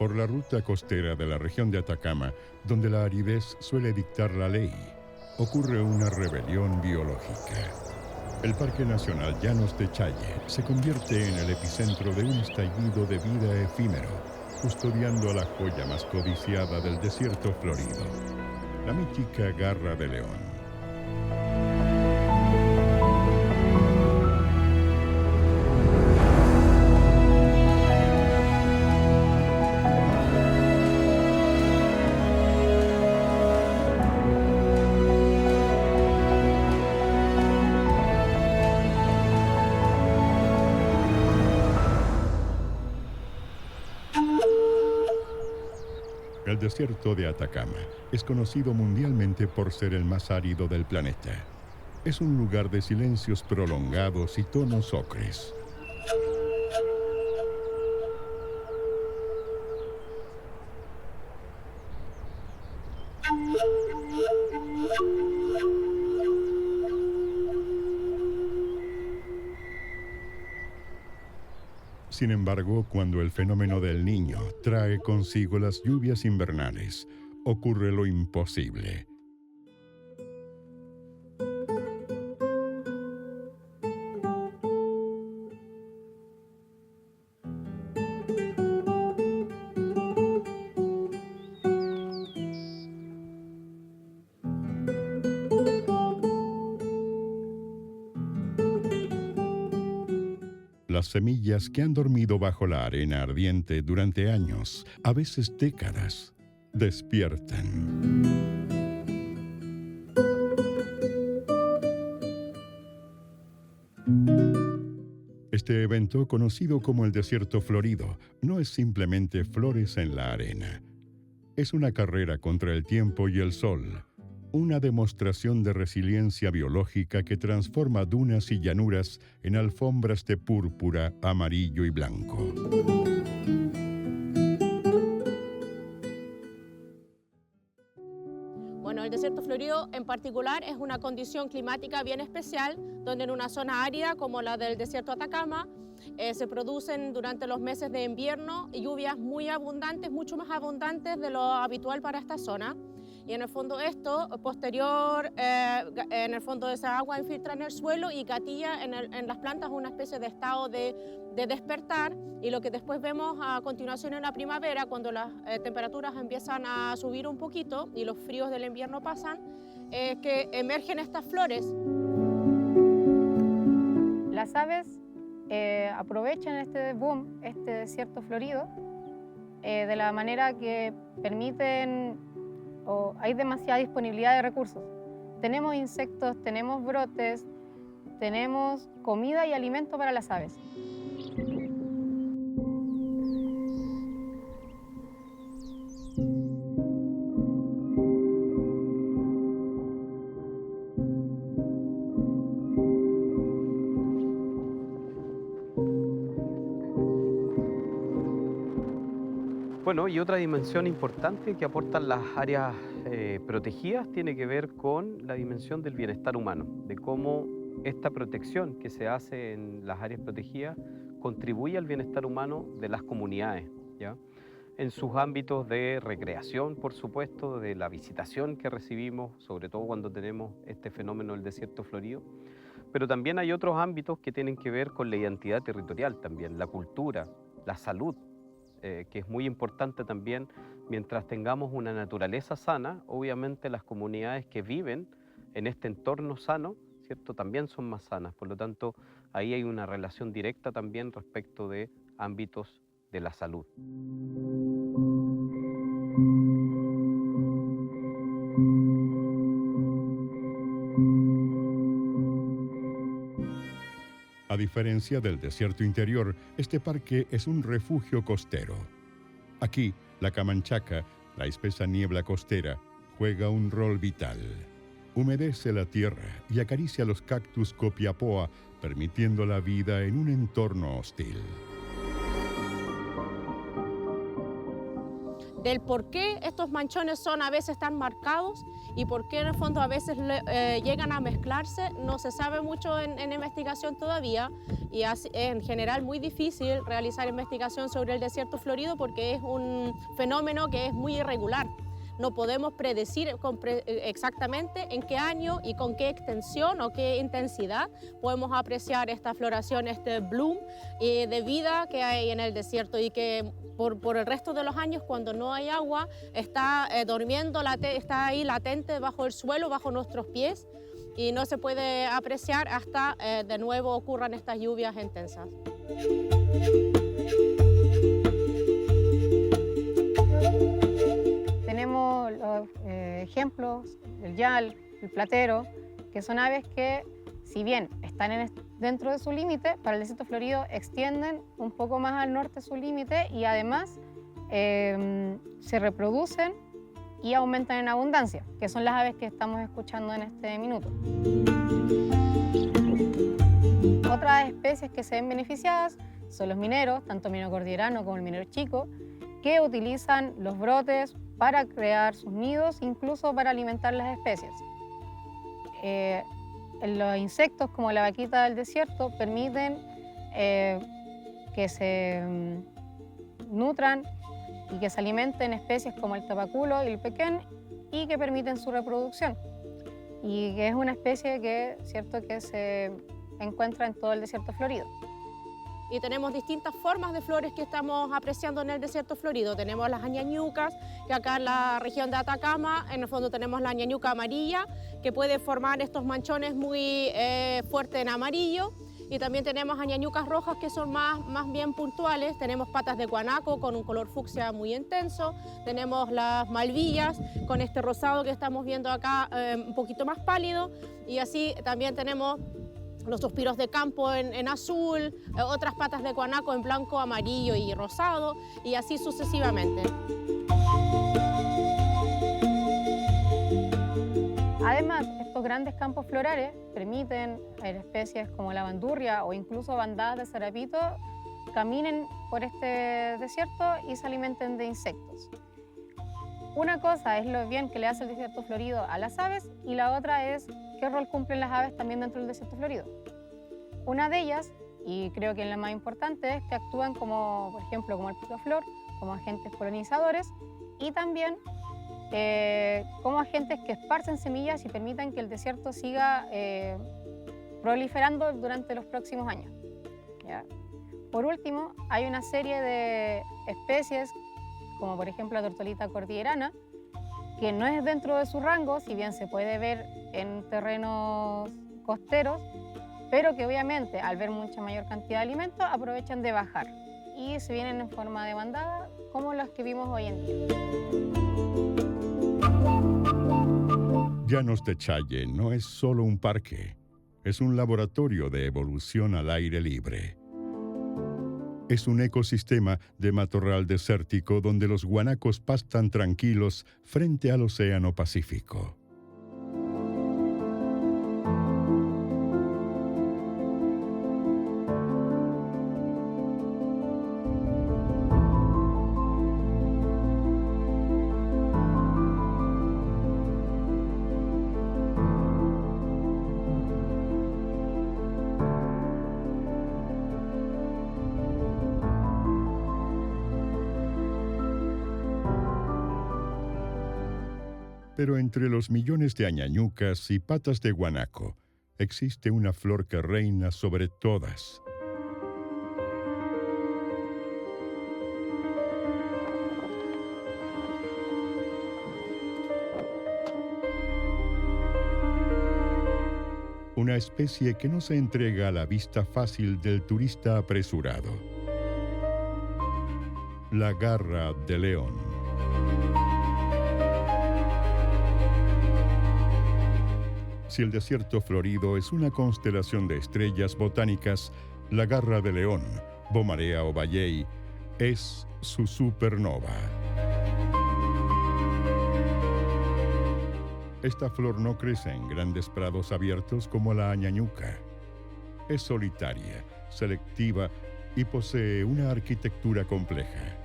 por la ruta costera de la región de Atacama, donde la aridez suele dictar la ley, ocurre una rebelión biológica. El Parque Nacional Llanos de Challe se convierte en el epicentro de un estallido de vida efímero, custodiando a la joya más codiciada del desierto florido, la mítica Garra de León. El desierto de Atacama es conocido mundialmente por ser el más árido del planeta. Es un lugar de silencios prolongados y tonos ocres. Sin embargo, cuando el fenómeno del Niño trae consigo las lluvias invernales, ocurre lo imposible. Las semillas que han dormido bajo la arena ardiente durante años, a veces décadas, despiertan. Este evento, conocido como el desierto florido, no es simplemente flores en la arena. Es una carrera contra el tiempo y el sol, una demostración de resiliencia biológica que transforma dunas y llanuras en alfombras de púrpura, amarillo y blanco. Bueno, el desierto florido en particular es una condición climática bien especial, donde en una zona árida como la del desierto Atacama se producen durante los meses de invierno lluvias muy abundantes, mucho más abundantes de lo habitual para esta zona. Y en el fondo esto, en el fondo esa agua infiltra en el suelo y gatilla en las plantas una especie de estado de despertar, y lo que después vemos a continuación en la primavera, cuando las temperaturas empiezan a subir un poquito y los fríos del invierno pasan, es que emergen estas flores. Las aves aprovechan este boom, este desierto florido, de la manera que permiten, hay demasiada disponibilidad de recursos. Tenemos insectos, tenemos brotes, tenemos comida y alimento para las aves. Bueno, y otra dimensión importante que aportan las áreas protegidas tiene que ver con la dimensión del bienestar humano, de cómo esta protección que se hace en las áreas protegidas contribuye al bienestar humano de las comunidades, ¿ya? En sus ámbitos de recreación, por supuesto, de la visitación que recibimos, sobre todo cuando tenemos este fenómeno del desierto florido, pero también hay otros ámbitos que tienen que ver con la identidad territorial también, la cultura, la salud, que es muy importante también. Mientras tengamos una naturaleza sana, obviamente las comunidades que viven en este entorno sano, ¿cierto?, también son más sanas. Por lo tanto, ahí hay una relación directa también respecto de ámbitos de la salud. A diferencia del desierto interior, este parque es un refugio costero. Aquí, la camanchaca, la espesa niebla costera, juega un rol vital. Humedece la tierra y acaricia los cactus copiapoa, permitiendo la vida en un entorno hostil. Del por qué estos manchones son a veces tan marcados y por qué en el fondo a veces llegan a mezclarse, no se sabe mucho en investigación todavía. y es en general muy difícil realizar investigación sobre el desierto florido porque es un fenómeno que es muy irregular. No podemos predecir exactamente en qué año y con qué extensión o qué intensidad podemos apreciar esta floración, este bloom de vida que hay en el desierto y que por el resto de los años, cuando no hay agua, está durmiendo, está ahí latente bajo el suelo, bajo nuestros pies, y no se puede apreciar hasta de nuevo ocurran estas lluvias intensas. Tenemos los ejemplos, el yal, el platero, que son aves que, si bien están dentro de su límite, para el desierto florido extienden un poco más al norte su límite y además se reproducen y aumentan en abundancia, que son las aves que estamos escuchando en este minuto. Otras especies que se ven beneficiadas son los mineros, tanto el minero cordillerano como el minero chico, que utilizan los brotes para crear sus nidos, incluso para alimentar las especies. Los insectos, como la vaquita del desierto, permiten que se nutran y que se alimenten especies como el tapaculo y el pequén y que permiten su reproducción. Y que es una especie que, cierto, que se encuentra en todo el desierto florido. Y tenemos distintas formas de flores que estamos apreciando en el desierto florido. Tenemos las añañucas, que acá en la región de Atacama, en el fondo tenemos la añañuca amarilla, que puede formar estos manchones muy fuertes en amarillo. Y también tenemos añañucas rojas que son más bien puntuales. Tenemos patas de guanaco con un color fucsia muy intenso. Tenemos las malvillas con este rosado que estamos viendo acá un poquito más pálido. Y así también tenemos los suspiros de campo en azul, otras patas de guanaco en blanco, amarillo y rosado, y así sucesivamente. Además, estos grandes campos florales permiten a especies como la bandurria o incluso bandadas de zarapito caminen por este desierto y se alimenten de insectos. Una cosa es lo bien que le hace el desierto florido a las aves y la otra es qué rol cumplen las aves también dentro del desierto florido. Una de ellas, y creo que es la más importante, es que actúan como, por ejemplo, como el picaflor, como agentes polinizadores y también como agentes que esparcen semillas y permitan que el desierto siga proliferando durante los próximos años. ¿Ya? Por último, hay una serie de especies, como por ejemplo la tortolita cordillerana, que no es dentro de su rango, si bien se puede ver en terrenos costeros, pero que obviamente al ver mucha mayor cantidad de alimentos aprovechan de bajar y se vienen en forma de bandada como las que vimos hoy en día. Llanos de Challe no es solo un parque, es un laboratorio de evolución al aire libre. Es un ecosistema de matorral desértico donde los guanacos pastan tranquilos frente al Océano Pacífico. Pero entre los millones de añañucas y patas de guanaco, existe una flor que reina sobre todas. Una especie que no se entrega a la vista fácil del turista apresurado. La garra de león. Si el desierto florido es una constelación de estrellas botánicas, la garra de león, Bomarea o Baillei, es su supernova. Esta flor no crece en grandes prados abiertos como la añañuca. Es solitaria, selectiva y posee una arquitectura compleja.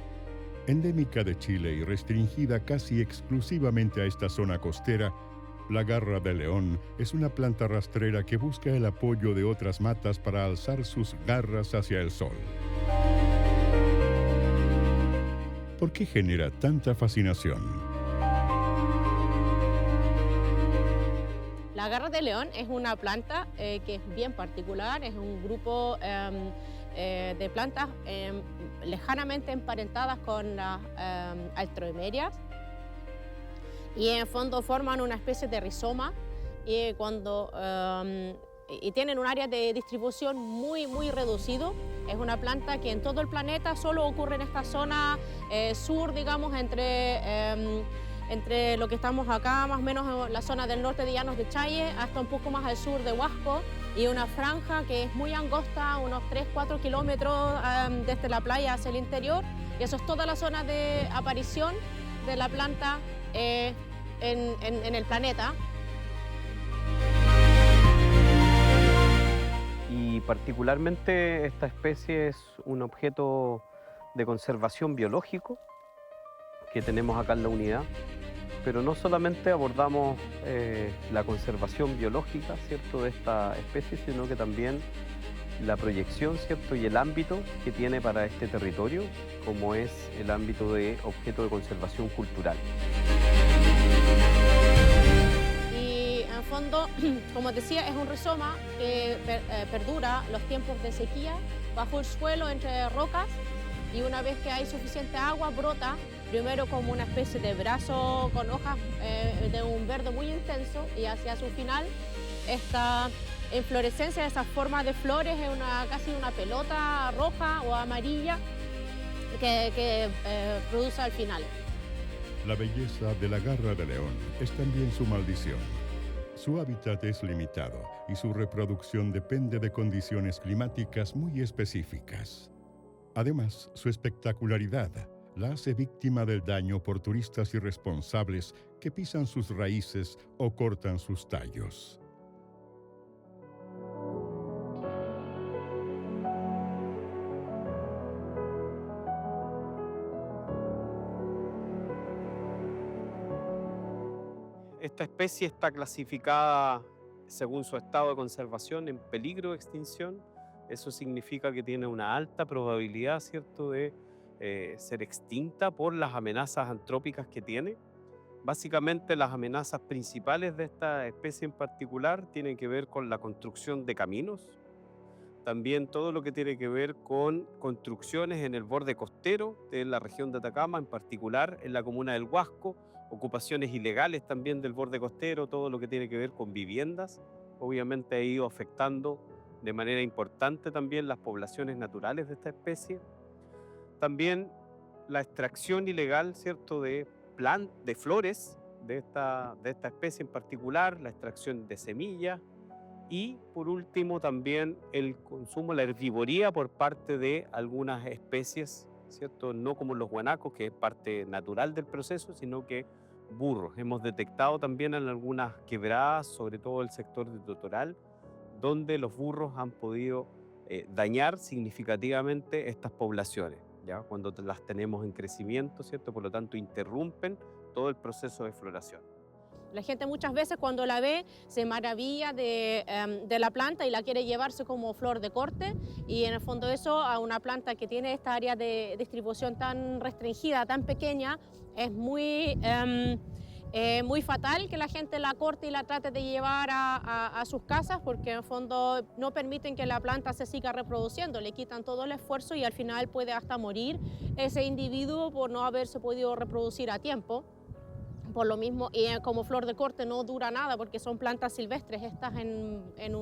Endémica de Chile y restringida casi exclusivamente a esta zona costera, La garra de león es una planta rastrera que busca el apoyo de otras matas para alzar sus garras hacia el sol. ¿Por qué genera tanta fascinación? La garra de león es una planta que es bien particular, es un grupo de plantas lejanamente emparentadas con las altroemerias, y en el fondo forman una especie de rizoma y tienen un área de distribución muy reducido. Es una planta que en todo el planeta solo ocurre en esta zona sur, digamos, entre lo que estamos acá, más o menos en la zona del norte de Llanos de Challe, hasta un poco más al sur de Huasco, y una franja que es muy angosta, unos 3-4 kilómetros desde la playa hacia el interior, y eso es toda la zona de aparición de la planta en el planeta. Y particularmente esta especie es un objeto de conservación biológico que tenemos acá en la unidad, pero no solamente abordamos la conservación biológica, ¿cierto?, de esta especie, sino que también la proyección, ¿cierto?, y el ámbito que tiene para este territorio, como es el ámbito de objeto de conservación cultural. Y en fondo, como decía, es un rizoma que perdura los tiempos de sequía bajo el suelo entre rocas, y una vez que hay suficiente agua brota primero como una especie de brazo con hojas de un verde muy intenso, y hacia su final esta inflorescencia, esa forma de flores es casi una pelota roja o amarilla que produce al final. La belleza de la garra de león es también su maldición. Su hábitat es limitado y su reproducción depende de condiciones climáticas muy específicas. Además, su espectacularidad la hace víctima del daño por turistas irresponsables que pisan sus raíces o cortan sus tallos. Esta especie está clasificada según su estado de conservación en peligro de extinción. Eso significa que tiene una alta probabilidad, ¿cierto?, de ser extinta por las amenazas antrópicas que tiene. Básicamente, las amenazas principales de esta especie en particular tienen que ver con la construcción de caminos, también todo lo que tiene que ver con construcciones en el borde costero de la región de Atacama, en particular en la comuna del Huasco, ocupaciones ilegales también del borde costero, todo lo que tiene que ver con viviendas. Obviamente ha ido afectando de manera importante también las poblaciones naturales de esta especie. También la extracción ilegal, ¿cierto?, de flores de esta especie en particular, la extracción de semillas, y por último también el consumo, la herbivoría por parte de algunas especies, ¿cierto?, no como los guanacos, que es parte natural del proceso, sino que burros. Hemos detectado también en algunas quebradas, sobre todo el sector de Totoral, donde los burros han podido dañar significativamente estas poblaciones, ¿ya?, cuando las tenemos en crecimiento, ¿cierto? Por lo tanto, interrumpen todo el proceso de floración. La gente muchas veces cuando la ve se maravilla de la planta y la quiere llevarse como flor de corte, y en el fondo eso, a una planta que tiene esta área de distribución tan restringida, tan pequeña, es muy fatal que la gente la corte y la trate de llevar a sus casas, porque en el fondo no permiten que la planta se siga reproduciendo, le quitan todo el esfuerzo y al final puede hasta morir ese individuo por no haberse podido reproducir a tiempo. Por lo mismo, y como flor de corte no dura nada porque son plantas silvestres, estas en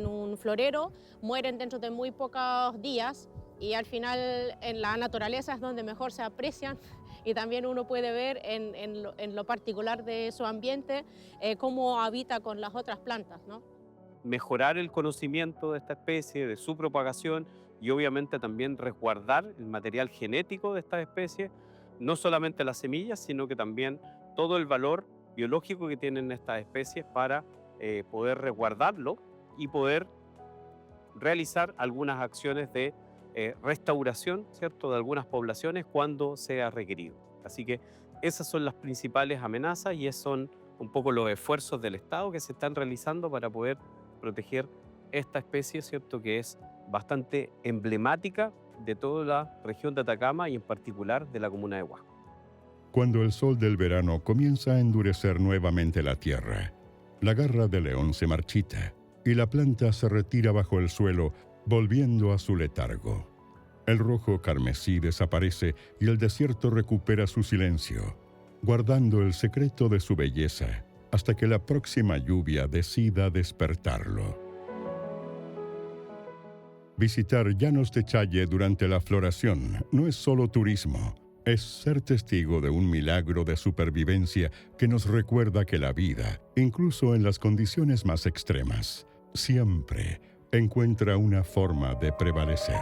un florero mueren dentro de muy pocos días, y al final en la naturaleza es donde mejor se aprecian, y también uno puede ver en lo particular de su ambiente cómo habita con las otras plantas, ¿no? Mejorar el conocimiento de esta especie, de su propagación, y obviamente también resguardar el material genético de estas especies, no solamente las semillas, sino que también todo el valor biológico que tienen estas especies para poder resguardarlo y poder realizar algunas acciones de restauración, ¿cierto?, de algunas poblaciones cuando sea requerido. Así que esas son las principales amenazas y son un poco los esfuerzos del Estado que se están realizando para poder proteger esta especie, ¿cierto?, que es bastante emblemática de toda la región de Atacama y en particular de la comuna de Huasco. Cuando el sol del verano comienza a endurecer nuevamente la tierra, la garra de león se marchita y la planta se retira bajo el suelo, volviendo a su letargo. El rojo carmesí desaparece y el desierto recupera su silencio, guardando el secreto de su belleza hasta que la próxima lluvia decida despertarlo. Visitar Llanos de Challe durante la floración no es solo turismo, es ser testigo de un milagro de supervivencia que nos recuerda que la vida, incluso en las condiciones más extremas, siempre encuentra una forma de prevalecer.